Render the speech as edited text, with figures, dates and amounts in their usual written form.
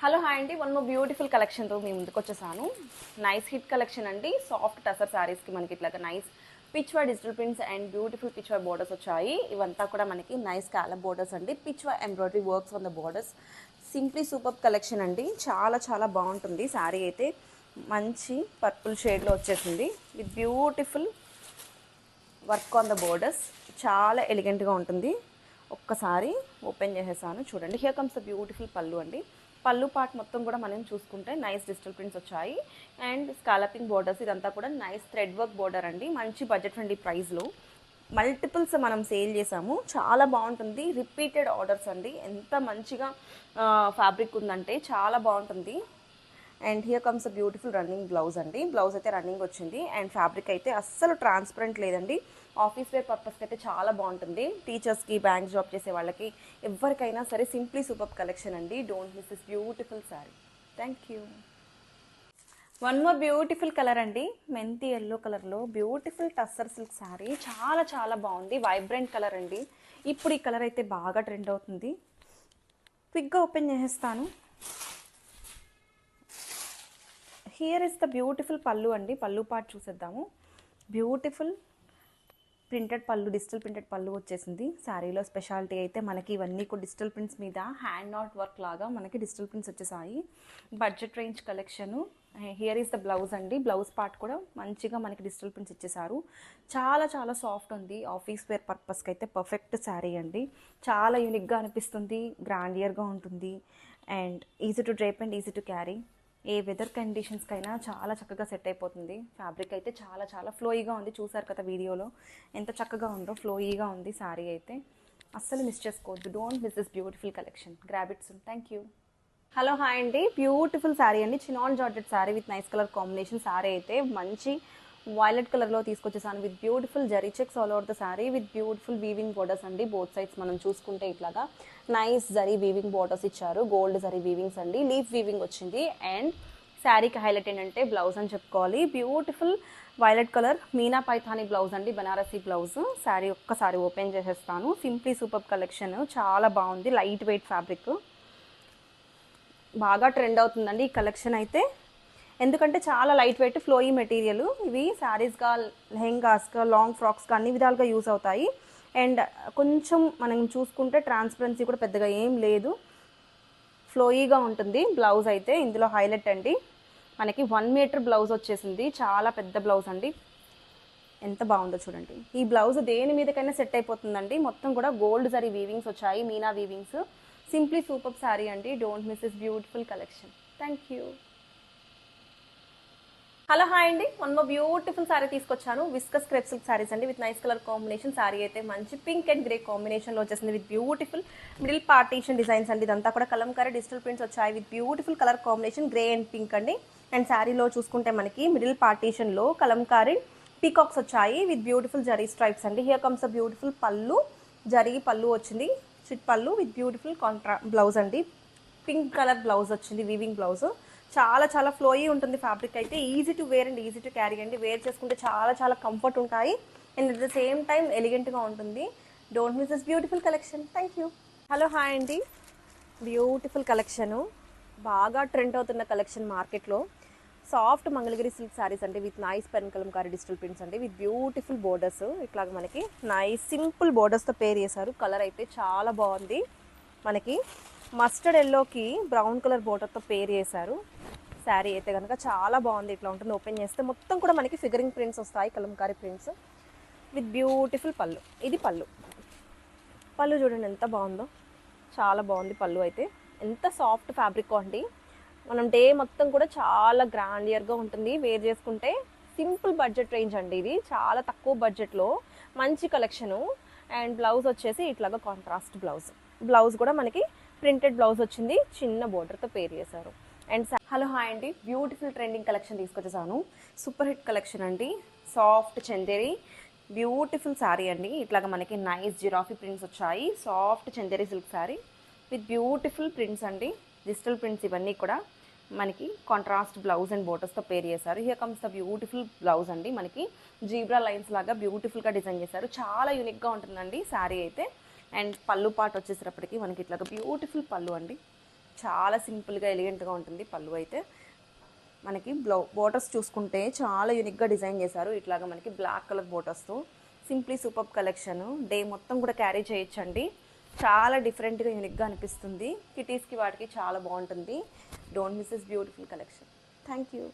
Hello hi అండి, one more beautiful కలెక్షన్తో మీ ముందుకు వచ్చేసాను. నైస్ హిట్ కలెక్షన్ అండి. సాఫ్ట్ టసర్ శారీస్కి మనకి ఇట్లాగా nice pichwai digital prints and beautiful pichwai borders వచ్చాయి. ఇవంతా కూడా మనకి నైస్ స్కాలప్ బోర్డర్స్ అండి. Pichwai embroidery works on the borders. Simply super collection అండి. చాలా చాలా బాగుంటుంది శారీ అయితే. మంచి పర్పుల్ షేడ్లో వచ్చేసింది with beautiful work on the borders. చాలా ఎలిగెంట్గా ఉంటుంది. ఒక్కసారి ఓపెన్ చేసేసాను చూడండి. హియర్ కమ్స్ ద బ్యూటిఫుల్ పళ్ళు అండి. పళ్ళు పార్ట్ మొత్తం కూడా మనం చూసుకుంటే నైస్ డిజిటల్ ప్రింట్స్ వచ్చాయి అండ్ స్కాలపింగ్ బోర్డర్స్. ఇదంతా కూడా నైస్ థ్రెడ్ వర్క్ బోర్డర్ అండి. మంచి బడ్జెట్ ఫ్రెండ్లీ ప్రైస్లో మల్టిపుల్స్ మనం సేల్ చేసాము. చాలా బాగుంటుంది. రిపీటెడ్ ఆర్డర్స్ అండి. ఎంత మంచిగా ఫ్యాబ్రిక్ ఉందంటే చాలా బాగుంటుంది. And here comes beautiful running blouse అండి. బ్లౌజ్ అయితే రన్నింగ్ వచ్చింది అండ్ ఫ్యాబ్రిక్ అయితే అస్సలు ట్రాన్స్పరెంట్ లేదండి. ఆఫీస్ వేర్ పర్పస్కి అయితే చాలా బాగుంటుంది. టీచర్స్కి, బ్యాంక్ జాబ్ చేసే వాళ్ళకి, ఎవరికైనా సరే సింప్లీ సూపర్ కలెక్షన్ అండి. Don't miss this beautiful sari. Thank you. One more beautiful colour అండి. మెంతి ఎల్లో కలర్లో బ్యూటిఫుల్ టస్సర్ సిల్క్ శారీ. చాలా చాలా బాగుంది. వైబ్రెంట్ కలర్ అండి. ఇప్పుడు ఈ కలర్ అయితే బాగా ట్రెండ్ అవుతుంది. క్విక్గా ఓపెన్ చేసేస్తాను. హియర్ ఇస్ ద బ్యూటిఫుల్ పళ్ళు అండి. పళ్ళు పార్ట్ చూసేద్దాము. బ్యూటిఫుల్ ప్రింటెడ్ పళ్ళు, డిజిటల్ ప్రింటెడ్ పళ్ళు వచ్చేసింది. శారీలో స్పెషాలిటీ అయితే మనకి ఇవన్నీ కూడా డిజిటల్ ప్రింట్స్ మీద హ్యాండ్ ఆర్ట్ వర్క్ లాగా మనకి డిజిటల్ ప్రింట్స్ వచ్చేసాయి. Budget range collection. Here is the blouse అండి. బ్లౌజ్ పార్ట్ కూడా మంచిగా మనకి డిజిటల్ ప్రింట్స్ ఇచ్చేసారు. చాలా చాలా సాఫ్ట్ ఉంది. ఆఫీస్ వేర్ పర్పస్కి అయితే పర్ఫెక్ట్ శారీ అండి. చాలా యూనిక్గా అనిపిస్తుంది. గ్రాండియర్గా ఉంటుంది and easy to drape and easy to carry. ఏ వెదర్ కండిషన్స్కైనా చాలా చక్కగా సెట్ అయిపోతుంది. ఫ్యాబ్రిక్ అయితే చాలా చాలా ఫ్లోయిగా ఉంది. చూసారు కదా వీడియోలో ఎంత చక్కగా ఉందో. ఫ్లోయిగా ఉంది శారీ అయితే. అస్సలు మిస్ చేసుకోవద్దు. Don't miss this beautiful collection. Grab it soon. Thank you. Hello hi అండి. బ్యూటిఫుల్ శారీ అండి. Chinon georgette sari with nice colour combination. Sari అయితే మంచి వైలెట్ కలర్లో తీసుకొచ్చేసాను with beautiful zari checks all over the sari with beautiful weaving borders అండి. Both sides మనం చూసుకుంటే ఇట్లాగా నైస్ జరీ వీవింగ్ బోర్డర్స్ ఇచ్చారు. గోల్డ్ జరీ వీవింగ్స్ అండి. లీఫ్ వీవింగ్ వచ్చింది అండ్ శారీకి హైలైట్ ఏంటంటే బ్లౌజ్ అని చెప్పుకోవాలి. Beautiful violet colour Meena Paithani blouse అండి. బనారసీ బ్లౌజ్. శారీ ఒక్కసారి ఓపెన్ చేసేస్తాను. Simply super collection. చాలా బాగుంది. Light weight fabric. బాగా ట్రెండ్ అవుతుందండి ఈ కలెక్షన్ అయితే. ఎందుకంటే చాలా లైట్ వెయిట్ ఫ్లోయీ మెటీరియల్. ఇవి శారీస్గా, లెహెంగాస్గా, లాంగ్ ఫ్రాక్స్గా అన్ని విధాలుగా యూజ్ అవుతాయి. అండ్ కొంచెం మనం చూసుకుంటే ట్రాన్స్పరెన్సీ కూడా పెద్దగా ఏం లేదు. ఫ్లోయీగా ఉంటుంది. బ్లౌజ్ అయితే ఇందులో హైలైట్ అండి. మనకి 1 మీటర్ బ్లౌజ్ వచ్చేసింది. చాలా పెద్ద బ్లౌజ్ అండి. ఎంత బాగుందో చూడండి. ఈ బ్లౌజ్ దేని మీదకైనా సెట్ అయిపోతుందండి. మొత్తం కూడా గోల్డ్ జరీ వీవింగ్స్ వచ్చాయి. మీనా వీవింగ్స్. సింప్లీ సూపర్ శారీ అండి. Don't miss this beautiful collection. Thank you. Hello hi అండి. వన్ మోర్ బ్యూటిఫుల్ శారీ తీసుకొచ్చాను. విస్కస్ క్రేప్ సిల్క్ శారీస్ అండి with nice colour combination. Sari అయితే మంచి పింక్ అండ్ గ్రే కాంబినేషన్లో వచ్చేసింది with beautiful middle partition designs అండి. ఇదంతా కూడా కలంకారీ డిజిటల్ ప్రింట్స్ వచ్చాయి with beautiful colour combination grey and pink అండి. అండ్ శారీలో చూసుకుంటే మనకి మిడిల్ పార్టీషన్లో కలంకారీ పీకాక్స్ వచ్చాయి విత్ బ్యూటిఫుల్ జరీ స్ట్రైప్స్ అండి. Here comes a beautiful pallu. Zari pallu వచ్చింది. చిట్ పళ్ళు విత్ బ్యూటిఫుల్ బ్లౌజ్ అండి. పింక్ కలర్ బ్లౌజ్ వచ్చింది. Weaving blouse. చాలా చాలా ఫ్లోయీ ఉంటుంది ఫ్యాబ్రిక్ అయితే. Easy to wear and easy to carry అండి. వేర్ చేసుకుంటే చాలా చాలా కంఫర్ట్ ఉంటాయి and at the same time ఎలిగెంట్గా ఉంటుంది. Don't miss this beautiful collection. Thank you. Hello hi అండి. Beautiful collection. బాగా ట్రెండ్ అవుతున్న కలెక్షన్ మార్కెట్లో. సాఫ్ట్ మంగళగిరి సిల్క్ శారీస్ అండి with nice pen Kalamkari digital prints అండి విత్ బ్యూటిఫుల్ బోర్డర్స్. ఇట్లాగ మనకి నైస్ సింపుల్ బోర్డర్స్తో పేర్ చేశారు. కలర్ అయితే చాలా బాగుంది. మనకి మస్టర్డ్ ఎల్లోకి బ్రౌన్ కలర్ బోర్డర్తో పేర్ చేశారు. శారీ అయితే కనుక చాలా బాగుంది. ఇట్లా ఉంటుంది. ఓపెన్ చేస్తే మొత్తం కూడా మనకి ఫిగరింగ్ ప్రింట్స్ వస్తాయి. కలంకారీ ప్రింట్స్ విత్ బ్యూటిఫుల్ పళ్ళు. ఇది పళ్ళు. పళ్ళు చూడండి ఎంత బాగుందో. చాలా బాగుంది పళ్ళు అయితే. ఎంత సాఫ్ట్ ఫ్యాబ్రిక్ అండి. మనం డే మొత్తం కూడా చాలా గ్రాండియర్గా ఉంటుంది వేర్ చేసుకుంటే. సింపుల్ బడ్జెట్ రేంజ్ అండి ఇది. చాలా తక్కువ బడ్జెట్లో మంచి కలెక్షను. అండ్ బ్లౌజ్ వచ్చేసి ఇట్లాగా కాంట్రాస్ట్ బ్లౌజ్. బ్లౌజ్ కూడా మనకి ప్రింటెడ్ బ్లౌజ్ వచ్చింది. చిన్న బోర్డర్తో పేర్ చేశారు. అండ్ హలో హాయ్ అండి. బ్యూటిఫుల్ ట్రెండింగ్ కలెక్షన్ తీసుకొచ్చేసాను. సూపర్ హిట్ కలెక్షన్ అండి. సాఫ్ట్ చందేరి బ్యూటిఫుల్ శారీ అండి. ఇట్లాగా మనకి నైస్ జిరాఫీ ప్రింట్స్ వచ్చాయి. Soft Chanderi silk sari with beautiful prints అండి. డిజిటల్ ప్రింట్స్ ఇవన్నీ కూడా మనకి కాంట్రాస్ట్ బ్లౌజ్ అండ్ బోటర్స్తో పేర్ చేశారు. Here comes the beautiful blouse అండి. మనకి జీబ్రా లైన్స్ లాగా బ్యూటిఫుల్గా డిజైన్ చేశారు. చాలా యూనిక్గా ఉంటుందండి శారీ అయితే. అండ్ పళ్ళు పార్ట్ వచ్చేసేటప్పటికి మనకి ఇట్లాగా బ్యూటిఫుల్ పళ్ళు అండి. చాలా సింపుల్గా ఎలిగెంట్గా ఉంటుంది పళ్ళు అయితే. మనకి బోటర్స్ చూసుకుంటే చాలా యూనిక్గా డిజైన్ చేశారు. ఇట్లాగా మనకి బ్లాక్ కలర్ బోటర్స్తో సింప్లీ సూపర్ కలెక్షన్. డే మొత్తం కూడా క్యారీ చేయొచ్చండి. చాలా డిఫరెంట్గా యూనిక్గా అనిపిస్తుంది. కిటీస్కి వాటికి చాలా బాగుంటుంది. Don't miss this beautiful collection. Thank you.